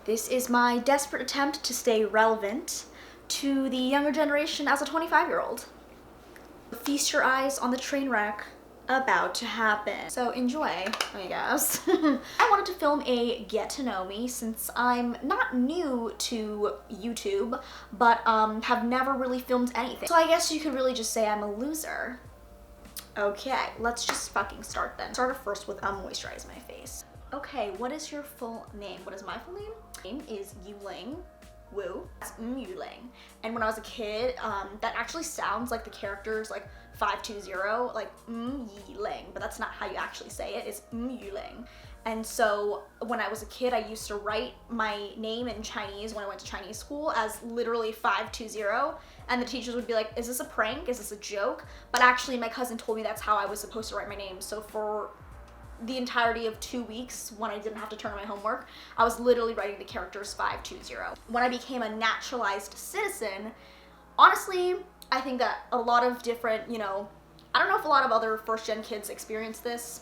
This is my desperate attempt to stay relevant to the younger generation as a 25-year-old. Feast your eyes on the train wreck about to happen. So enjoy, I guess. I wanted to film a get to know me since I'm not new to YouTube, but have never really filmed anything. So I guess you could really just say I'm a loser. Okay, let's just fucking start then. Start first with moisturize my face. Okay, what is your full name? What is my full name? My name is Ling. Woo. That's Ling. And when I was a kid, that actually sounds like the characters like 520, like Ling, but that's not how you actually say it. It's Ling. And so when I was a kid, I used to write my name in Chinese when I went to Chinese school as literally 520, and the teachers would be like, is this a prank? Is this a joke? But actually my cousin told me that's how I was supposed to write my name. So for the entirety of 2 weeks, when I didn't have to turn in my homework, I was literally writing the characters 520. When I became a naturalized citizen, honestly, I think that a lot of different, I don't know if a lot of other first-gen kids experience this.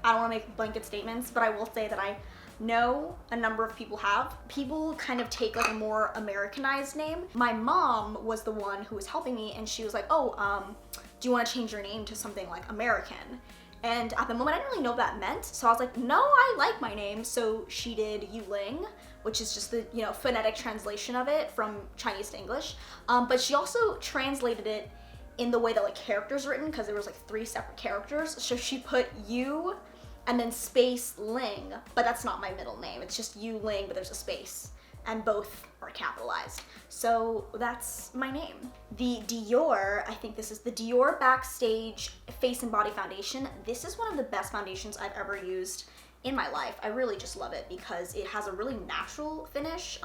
I don't want to make blanket statements, but I will say that I know a number of people have. People kind of take like a more Americanized name. My mom was the one who was helping me, and she was like, oh, do you want to change your name to something like American? And at the moment, I didn't really know what that meant. So I was like, no, I like my name. So she did Ling, which is just the, phonetic translation of it from Chinese to English. But she also translated it in the way that like characters written, because there was like 3 separate characters. So she put U and then space Ling, but that's not my middle name. It's just Ling, but there's a space, and both are capitalized. So that's my name. The Dior, I think this is the Dior Backstage Face and Body Foundation. This is one of the best foundations I've ever used in my life. I really just love it because it has a really natural finish,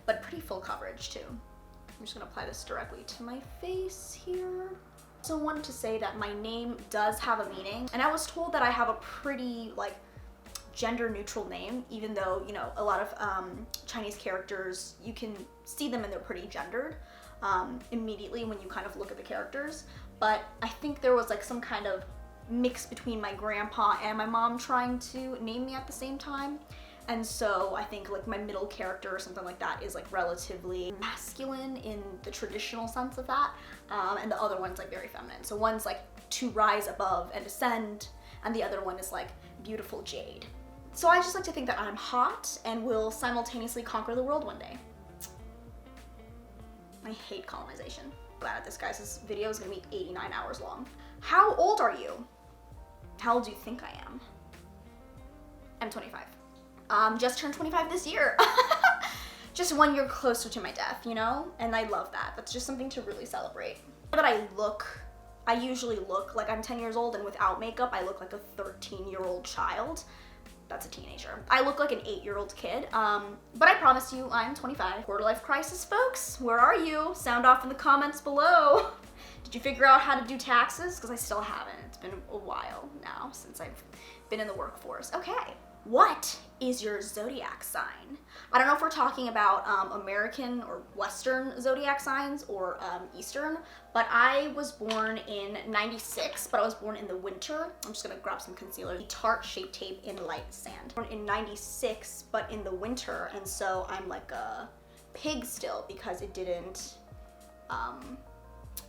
but pretty full coverage too. I'm just gonna apply this directly to my face here. So I wanted to say that my name does have a meaning, and I was told that I have a pretty gender neutral name, even though a lot of Chinese characters, you can see them and they're pretty gendered immediately when you kind of look at the characters. But I think there was like some kind of mix between my grandpa and my mom trying to name me at the same time. And so I think like my middle character or something like that is like relatively masculine in the traditional sense of that, and the other one's like very feminine. So one's like to rise above and ascend, and the other one is like beautiful jade. So I just like to think that I'm hot and will simultaneously conquer the world one day. I hate colonization. Glad at this, guys. This video is gonna be 89 hours long. How old are you? How old do you think I am? I'm 25. Just turned 25 this year. Just 1 year closer to my death, And I love that. That's just something to really celebrate. But I usually look like I'm 10 years old, and without makeup, I look like a 13-year-old child. That's a teenager. I look like an 8-year-old kid, but I promise you I'm 25. Quarter life crisis, folks. Where are you? Sound off in the comments below. Did you figure out how to do taxes? Because I still haven't. It's been a while now since I've been in the workforce. Okay. What is your zodiac sign? I don't know if we're talking about American or Western zodiac signs or Eastern, but I was born in 96, but I was born in the winter. I'm just gonna grab some concealer. Tarte Shape Tape in Light Sand. Born in 96, but in the winter, and so I'm like a pig still because it didn't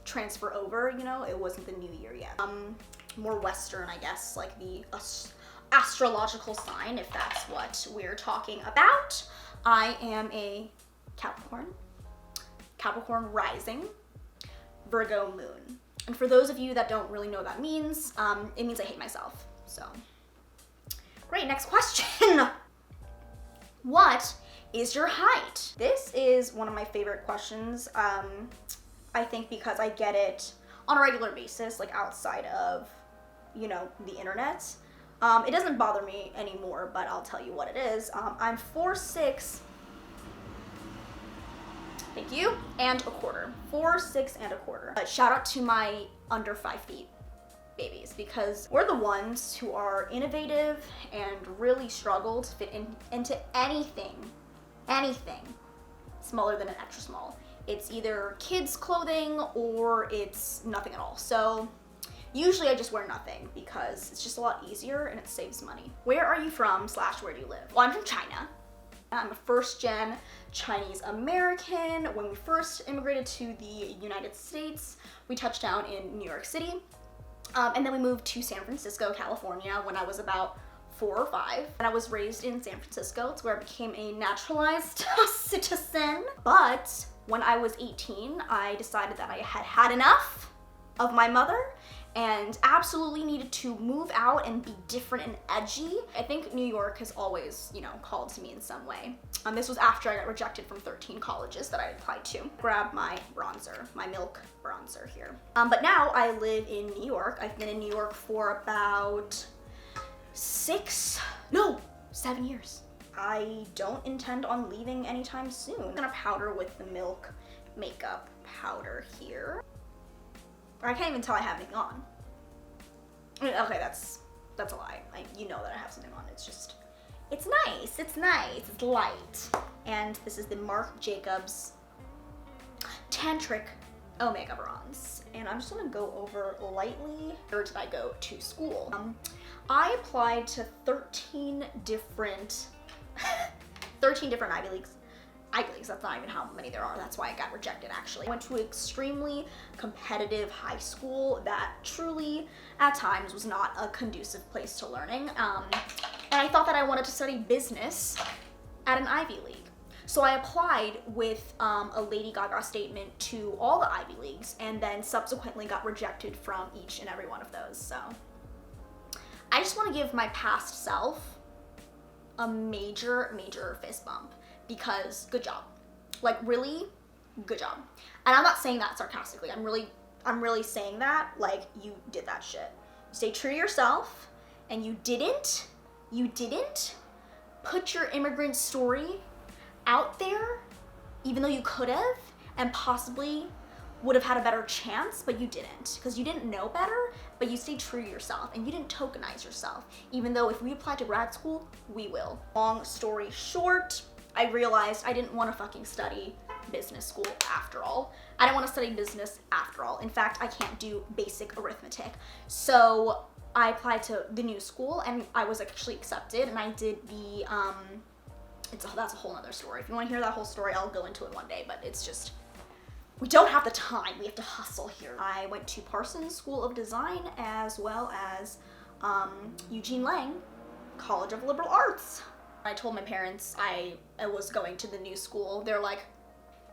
transfer over, it wasn't the new year yet. More Western, I guess, like the astrological sign, if that's what we're talking about. I am a Capricorn rising, Virgo moon. And for those of you that don't really know what that means, it means I hate myself. So, great, next question. What is your height? This is one of my favorite questions, I think because I get it on a regular basis, like outside of, the internet. It doesn't bother me anymore, but I'll tell you what it is. I'm 4'6", thank you, and a quarter. 4'6" and a quarter. But shout out to my under 5 feet babies, because we're the ones who are innovative and really struggle to fit into anything smaller than an extra small. It's either kids clothing or it's nothing at all. So usually I just wear nothing because it's just a lot easier and it saves money. Where are you from / where do you live? Well, I'm from China. I'm a first-gen Chinese American. When we first immigrated to the United States, we touched down in New York City. And then we moved to San Francisco, California when I was about 4 or 5. And I was raised in San Francisco. It's where I became a naturalized citizen. But when I was 18, I decided that I had had enough of my mother and absolutely needed to move out and be different and edgy. I think New York has always, you know, called to me in some way. This was after I got rejected from 13 colleges that I applied to. Grab my bronzer, my milk bronzer here. But now I live in New York. I've been in New York for about 7 years. I don't intend on leaving anytime soon. I'm gonna powder with the Milk makeup powder here. I can't even tell I have anything on. Okay, that's a lie. You know that I have something on. It's just, it's nice, it's light. And this is the Marc Jacobs Tantric Omega Bronze. And I'm just gonna go over lightly. Where did I go to school? I applied to 13 different Ivy Leagues. That's not even how many there are. That's why I got rejected, actually. I went to an extremely competitive high school that truly, at times, was not a conducive place to learning. And I thought that I wanted to study business at an Ivy League. So I applied with a Lady Gaga statement to all the Ivy Leagues and then subsequently got rejected from each and every one of those. So I just want to give my past self a major fist bump. Because good job. Like, really good job. And I'm not saying that sarcastically. I'm really saying that like you did that shit. Stay true to yourself, and you didn't put your immigrant story out there, even though you could have and possibly would have had a better chance, but you didn't, because you didn't know better, but you stayed true to yourself and you didn't tokenize yourself, even though if we apply to grad school, we will. Long story short, I realized I didn't want to fucking study business school after all. I didn't want to study business after all. In fact, I can't do basic arithmetic. So I applied to the new school and I was actually accepted, and I did the, that's a whole nother story. If you want to hear that whole story, I'll go into it one day, but it's just, we don't have the time. We have to hustle here. I went to Parsons School of Design as well as Eugene Ling College of Liberal Arts. I told my parents I was going to the new school. They're like,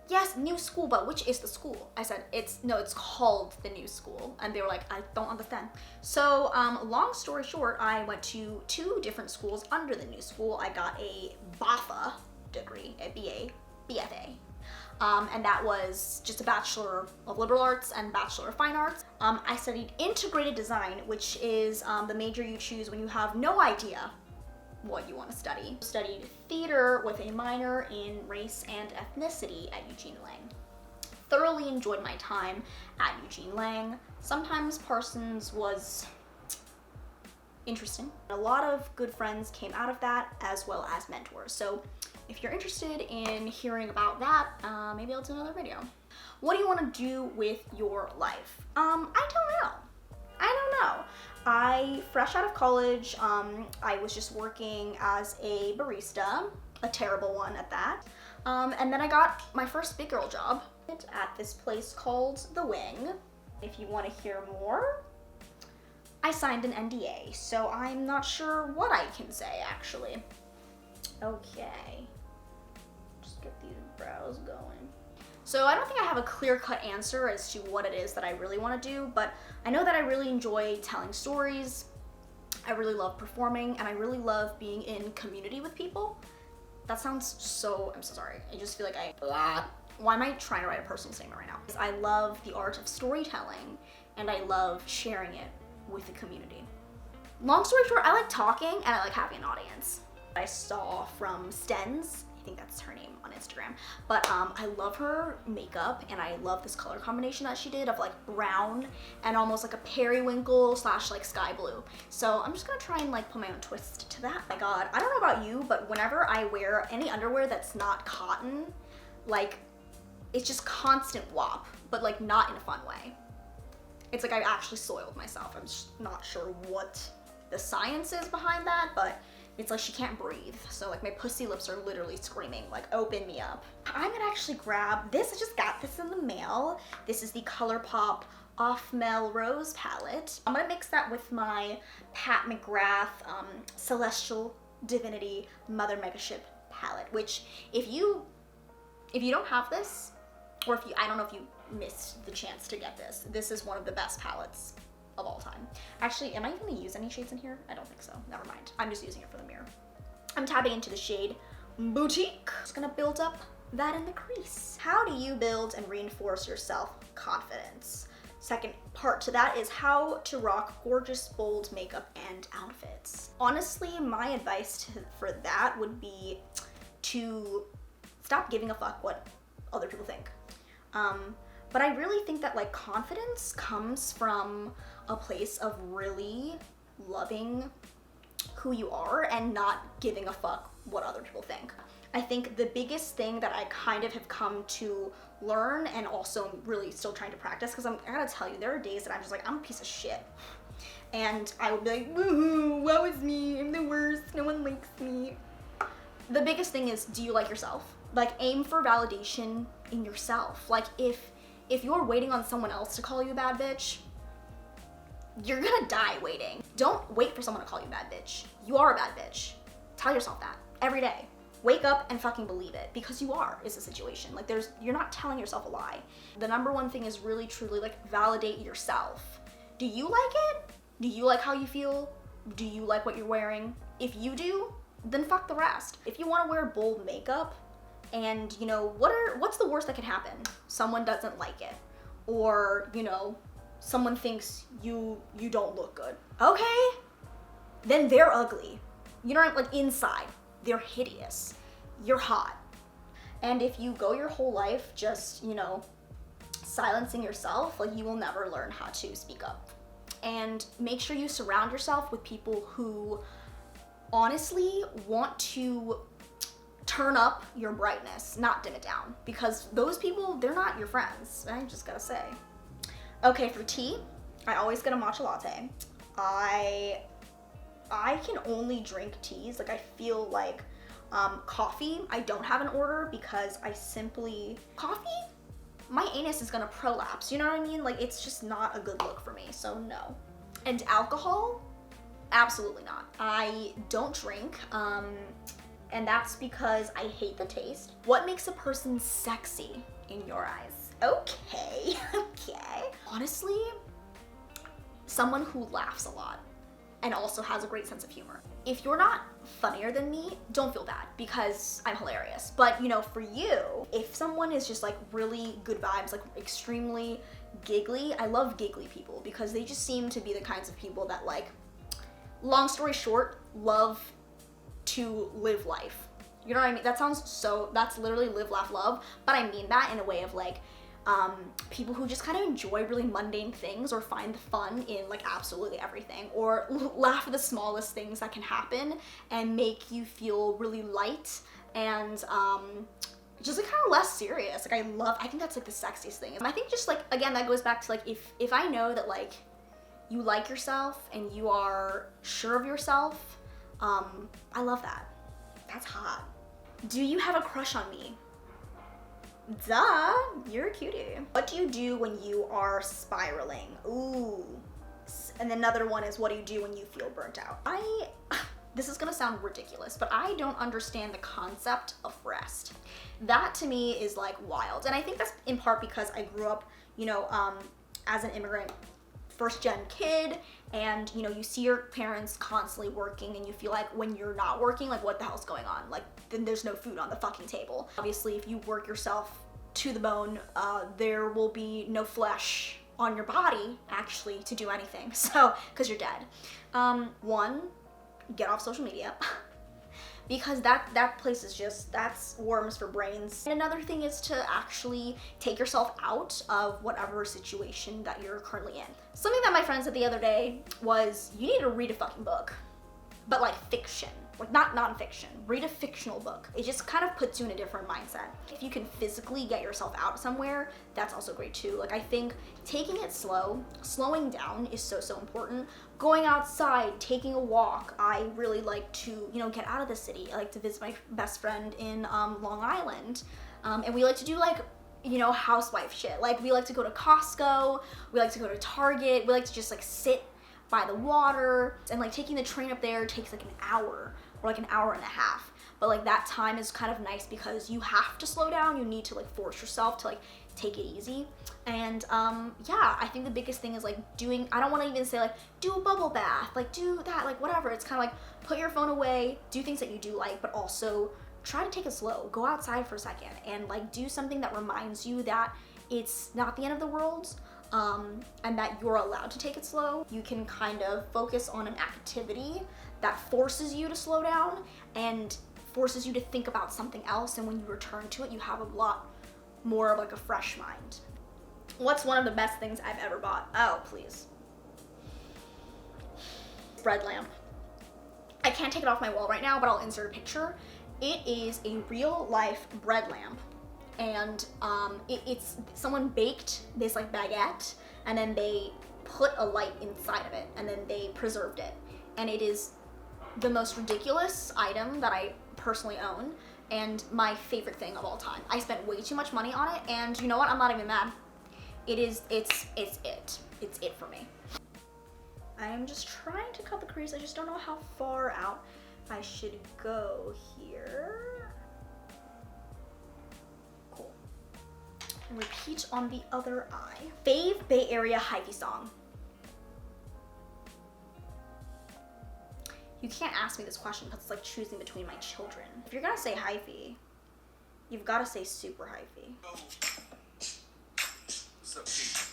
yes, new school, but which is the school? I said, it's called the new school. And they were like, I don't understand. So long story short, I went to 2 different schools under the new school. I got a BAFA degree, a BFA. And that was just a Bachelor of Liberal Arts and Bachelor of Fine Arts. I studied integrated design, which is the major you choose when you have no idea what you want to study. Studied theater with a minor in race and ethnicity at Eugene Ling. Thoroughly enjoyed my time at Eugene Ling. Sometimes Parsons was interesting. A lot of good friends came out of that, as well as mentors. So if you're interested in hearing about that, maybe I'll do another video. What do you want to do with your life? I don't know. Fresh out of college, I was just working as a barista, a terrible one at that. And then I got my first big girl job at this place called The Wing. If you want to hear more, I signed an NDA, so I'm not sure what I can say, actually. Okay, just get these brows going. So I don't think I have a clear-cut answer as to what it is that I really want to do, but I know that I really enjoy telling stories, I really love performing, and I really love being in community with people. That sounds so, I'm so sorry. I just feel like why am I trying to write a personal statement right now? I love the art of storytelling, and I love sharing it with the community. Long story short, I like talking and I like having an audience. I saw from Stens, I think that's her name on Instagram, but I love her makeup and I love this color combination that she did of like brown and almost like a periwinkle / like sky blue. So I'm just gonna try and like put my own twist to that. Oh my God, I don't know about you, but whenever I wear any underwear that's not cotton, like it's just constant wop, but like not in a fun way. It's like I've actually soiled myself. I'm just not sure what the science is behind that, but It's like she can't breathe. So like my pussy lips are literally screaming, like open me up. I'm gonna actually grab this. I just got this in the mail. This is the ColourPop Off Melrose palette. I'm gonna mix that with my Pat McGrath Celestial Divinity Mother Megaship palette, which if you don't have this, or if you, I don't know if you missed the chance to get this, this is one of the best palettes of all time. Actually, am I even gonna use any shades in here? I don't think so, never mind. I'm just using it for the mirror. I'm tapping into the shade Boutique. Just gonna build up that in the crease. How do you build and reinforce your self-confidence? Second part to that is how to rock gorgeous, bold makeup and outfits. Honestly, my advice for that would be to stop giving a fuck what other people think. But I really think that like confidence comes from a place of really loving who you are and not giving a fuck what other people think. I think the biggest thing that I kind of have come to learn, and also really still trying to practice, because I gotta tell you, there are days that I'm just like, I'm a piece of shit. And I will be like, woohoo, woe is me, I'm the worst, no one likes me. The biggest thing is, do you like yourself? Like, aim for validation in yourself. Like, if you're waiting on someone else to call you a bad bitch, you're gonna die waiting. Don't wait for someone to call you a bad bitch. You are a bad bitch. Tell yourself that every day. Wake up and fucking believe it, because you are, is the situation. Like you're not telling yourself a lie. The number one thing is really truly like validate yourself. Do you like it? Do you like how you feel? Do you like what you're wearing? If you do, then fuck the rest. If you wanna wear bold makeup and you know, what's the worst that can happen? Someone doesn't like it. Or, you know, someone thinks you don't look good. Okay, then they're ugly. You know, like inside, they're hideous. You're hot. And if you go your whole life just, you know, silencing yourself, like you will never learn how to speak up. And make sure you surround yourself with people who honestly want to turn up your brightness, not dim it down. Because those people, they're not your friends. I just gotta say. Okay, for tea, I always get a matcha latte. I can only drink teas. Like I feel like coffee, I don't have an order because coffee, my anus is gonna prolapse, you know what I mean? Like it's just not a good look for me, so no. And alcohol, absolutely not. I don't drink, and that's because I hate the taste. What makes a person sexy in your eyes? Okay, okay. Honestly, someone who laughs a lot and also has a great sense of humor. If you're not funnier than me, don't feel bad because I'm hilarious. But you know, for you, if someone is just like really good vibes, like extremely giggly, I love giggly people because they just seem to be the kinds of people that like, long story short, love to live life. You know what I mean? That's literally live, laugh, love, but I mean that in a way of like, people who just kind of enjoy really mundane things or find the fun in like absolutely everything, or laugh at the smallest things that can happen and make you feel really light and just like kind of less serious. Like I think that's like the sexiest thing. And I think just like, again, that goes back to like, if I know that like you like yourself and you are sure of yourself, I love that. That's hot. Do you have a crush on me? Duh, you're a cutie. What do you do when you are spiraling? Ooh. And another one is, what do you do when you feel burnt out? This is gonna sound ridiculous, but I don't understand the concept of rest. That to me is like wild. And I think that's in part because I grew up, you know, as an immigrant, first gen kid, and you know, you see your parents constantly working and you feel like when you're not working, like what the hell's going on? Like then there's no food on the fucking table. Obviously, if you work yourself to the bone, there will be no flesh on your body actually to do anything. So, cause you're dead. One, get off social media. Because that place is just, that's worms for brains. And another thing is to actually take yourself out of whatever situation that you're currently in. Something that my friend said the other day was, you need to read a fucking book, but like fiction. like not nonfiction, read a fictional book. It just kind of puts you in a different mindset. If you can physically get yourself out somewhere, that's also great too. Like I think taking it slow, slowing down is so important. Going outside, taking a walk. I really like to, you know, get out of the city. I like to visit my best friend in Long Island. And we like to do like, you know, housewife shit. Like we like to go to Costco, we like to go to Target, we like to just like sit by the water, and like taking the train up there takes like an hour or like an hour and a half. But like that time is kind of nice because you have to slow down, you need to like force yourself to like take it easy. And yeah, I think the biggest thing is like doing, I don't want to even say like do a bubble bath, like do that, like whatever. It's kind of like put your phone away, do things that you do like, but also try to take it slow. Go outside for a second and like do something that reminds you that it's not the end of the world, and that you're allowed to take it slow. You can kind of focus on an activity that forces you to slow down and forces you to think about something else, and when you return to it, you have a lot more of like a fresh mind. What's one of the best things I've ever bought? Oh, please. Bread lamp. I can't take it off my wall right now, but I'll insert a picture. It is a real life bread lamp, and it's someone baked this like baguette, and then they put a light inside of it, and then they preserved it, and it is the most ridiculous item that I personally own, and my favorite thing of all time. I spent way too much money on it, and you know what? I'm not even mad. It's it for me. I am just trying to cut the crease. I just don't know how far out I should go here. Cool. And repeat on the other eye. Fave Bay Area hyphy song. You can't ask me this question because it's like choosing between my children. If you're gonna say hyphy, you've gotta say super hyphy. What's up, Pete?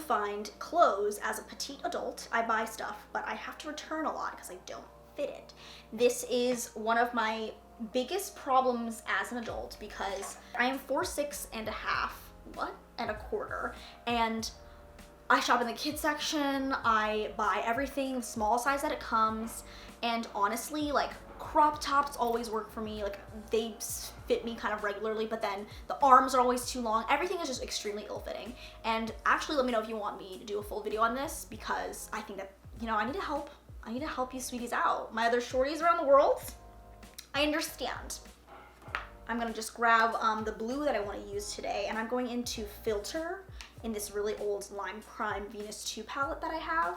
Find clothes as a petite adult. I buy stuff, but I have to return a lot because I don't fit it. This is one of my biggest problems as an adult because I am 4'6" and a half, and a quarter, and I shop in the kids section. I buy everything the small size that it comes, and honestly, like crop tops always work for me. Like they fit me kind of regularly, but then the arms are always too long. Everything is just extremely ill-fitting. And actually, let me know if you want me to do a full video on this, because I think that, you know, I need to help you sweeties out. My other shorties around the world, I understand. I'm gonna just grab the blue that I want to use today, and I'm going into Filter in this really old Lime Crime Venus 2 palette that I have.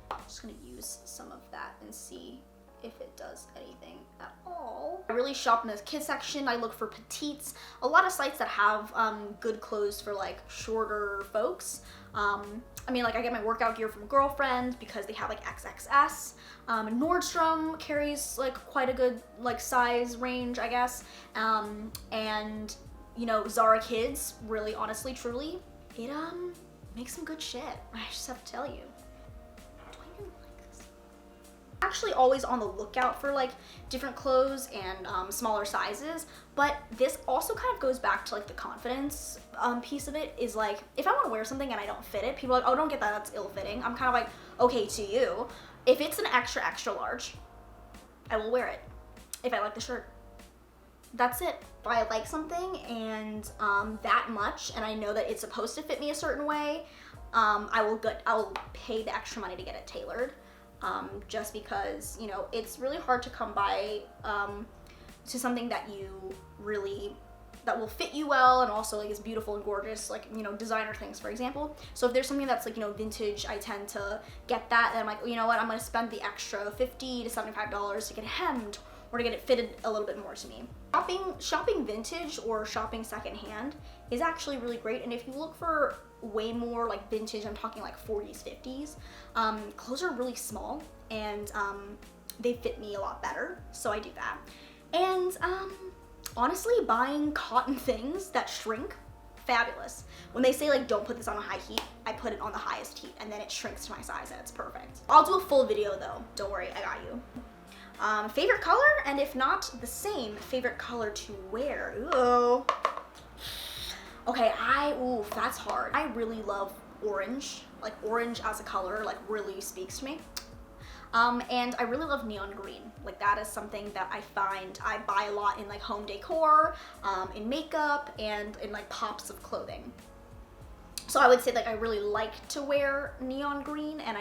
I'm just gonna use some of that and see if it does anything at all. I really shop in the kids section. I look for petites. A lot of sites that have good clothes for like shorter folks. I mean, like I get my workout gear from Girlfriend because they have like XXS. Nordstrom carries like quite a good like size range, I guess. And you know, Zara Kids, really, honestly, truly, it makes some good shit. I just have to tell you. Actually always on the lookout for like different clothes and smaller sizes, but this also kind of goes back to like the confidence piece of it. Is like, if I want to wear something and I don't fit it, people are like, oh, don't get that, that's ill-fitting. I'm kind of like, okay, to you, if it's an extra large, I will wear it if I like the shirt. That's it. If I like something and that much, and I know that it's supposed to fit me a certain way, I will pay the extra money to get it tailored. Just because, you know, it's really hard to come by to something that you really that will fit you well and also like is beautiful and gorgeous, like, you know, designer things, for example. So if there's something that's like, you know, vintage, I tend to get that, and I'm like, you know what, I'm gonna spend the extra $50 to $75 to get it hemmed or to get it fitted a little bit more to me. Shopping vintage or shopping secondhand is actually really great, and if you look for way more like vintage, I'm talking like 40s, 50s, clothes are really small and they fit me a lot better, so I do that. And honestly, buying cotton things that shrink, fabulous. When they say like don't put this on a high heat, I put it on the highest heat and then it shrinks to my size and it's perfect. I'll do a full video though, don't worry, I got you. Favorite color, and if not the same, favorite color to wear. Ooh. Okay, ooh, that's hard. I really love orange. Like orange as a color, like really speaks to me. And I really love neon green. Like that is something that I find I buy a lot in like home decor, in makeup, and in like pops of clothing. So I would say like I really like to wear neon green, and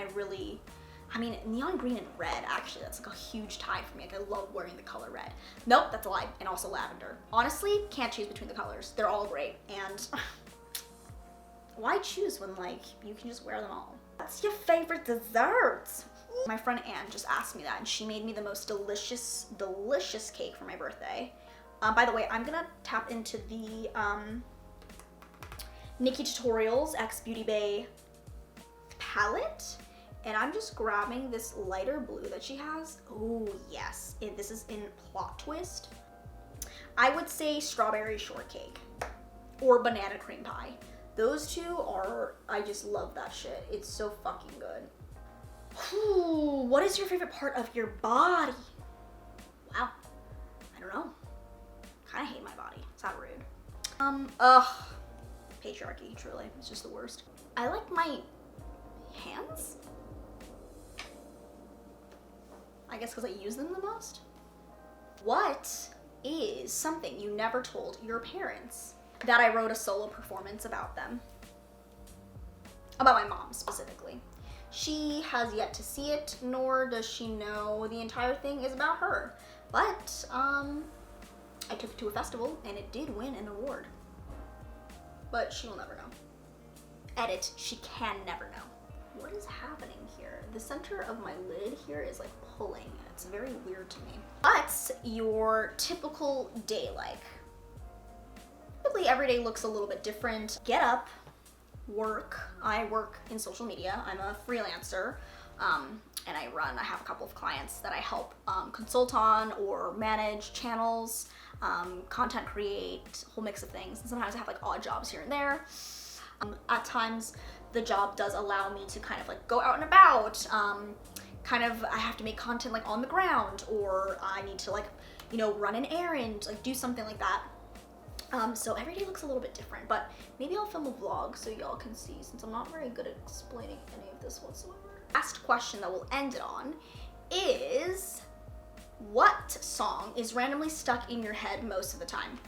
I mean, neon green and red, actually, that's like a huge tie for me. Like I love wearing the color red. Nope, that's a lie, and also lavender. Honestly, can't choose between the colors. They're all great, and why choose when like you can just wear them all? What's your favorite desserts? My friend Anne just asked me that, and she made me the most delicious, delicious cake for my birthday. By the way, I'm gonna tap into the Nikki Tutorials X Beauty Bay palette, and I'm just grabbing this lighter blue that she has. Oh yes, this is in Plot Twist. I would say strawberry shortcake or banana cream pie. Those two are, I just love that shit. It's so fucking good. Ooh, what is your favorite part of your body? Wow, I don't know. Kinda hate my body, it's not rude. Patriarchy, truly, it's just the worst. I like my hands. I guess because I use them the most. What is something you never told your parents that I wrote a solo performance about them? About my mom, specifically. She has yet to see it, nor does she know the entire thing is about her. But, I took it to a festival, and it did win an award. But she will never know. Edit, she can never know. What is happening here? The center of my lid here is like pulling. It's very weird to me. What's your typical day like? Typically every day looks a little bit different. Get up, work. I work in social media. I'm a freelancer, and I have a couple of clients that I help consult on or manage channels, content create, a whole mix of things. And sometimes I have like odd jobs here and there. At times the job does allow me to kind of like go out and about, I have to make content like on the ground, or I need to like, you know, run an errand, like do something like that. So every day looks a little bit different, but maybe I'll film a vlog so y'all can see, since I'm not very good at explaining any of this whatsoever. Last question that we'll end it on is, what song is randomly stuck in your head most of the time?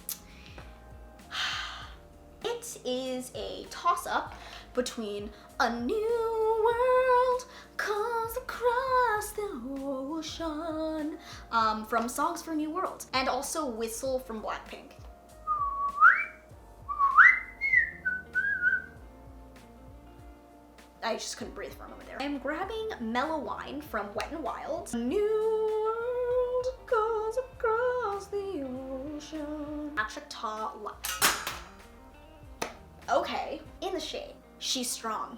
It is a toss-up between A New World Comes Across the Ocean from Songs for a New World, and also Whistle from Blackpink. I just couldn't breathe for a moment there. I'm grabbing Mellow Wine from Wet n Wild. A new world goes across the ocean. Okay, in the shade. She's strong.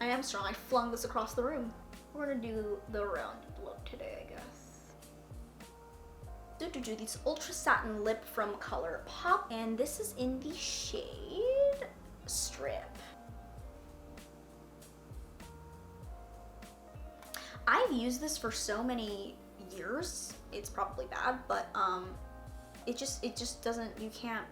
I am strong. I flung this across the room. We're gonna do the rounded look today, I guess. This Ultra Satin Lip from ColourPop, and this is in the shade Strip. I've used this for so many years. It's probably bad, but it just doesn't, you can't,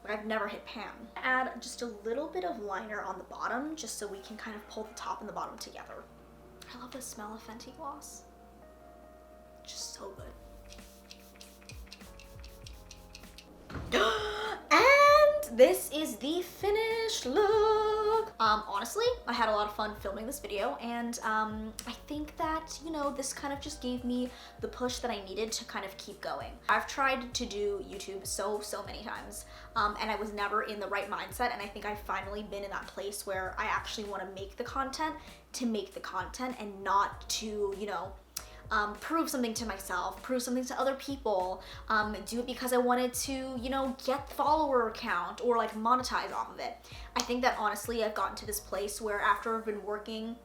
like, I've never hit pan. Add just a little bit of liner on the bottom, just so we can kind of pull the top and the bottom together. I love the smell of Fenty gloss. Just so good. And this is the finished look. Honestly, I had a lot of fun filming this video, and I think that, you know, this kind of just gave me the push that I needed to kind of keep going. I've tried to do YouTube so many times, and I was never in the right mindset, and I think I've finally been in that place where I actually want to make the content to make the content and not to, you know, prove something to myself, prove something to other people, do it because I wanted to, you know, get the follower count or like monetize off of it. I think that honestly I've gotten to this place where after I've been working,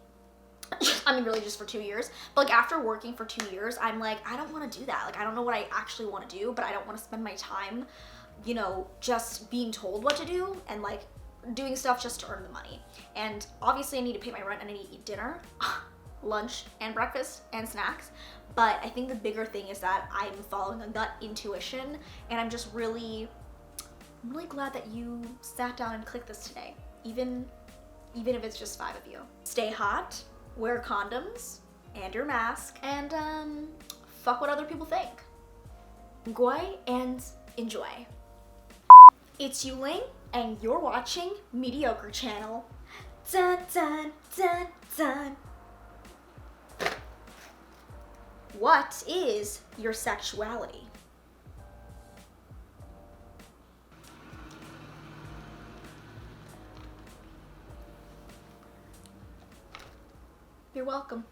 I mean really just for 2 years, but like after working for 2 years, I'm like, I don't want to do that. Like I don't know what I actually want to do, but I don't want to spend my time, you know, just being told what to do and like doing stuff just to earn the money. And obviously I need to pay my rent and I need to eat dinner. Lunch and breakfast and snacks, but I think the bigger thing is that I'm following a gut intuition, and I'm really glad that you sat down and clicked this today, even if it's just 5 of you. Stay hot, wear condoms and your mask, and fuck what other people think. Goi and enjoy. It's you, Ling, and you're watching Mediocre Channel. Dun dun dun dun. What is your sexuality? You're welcome.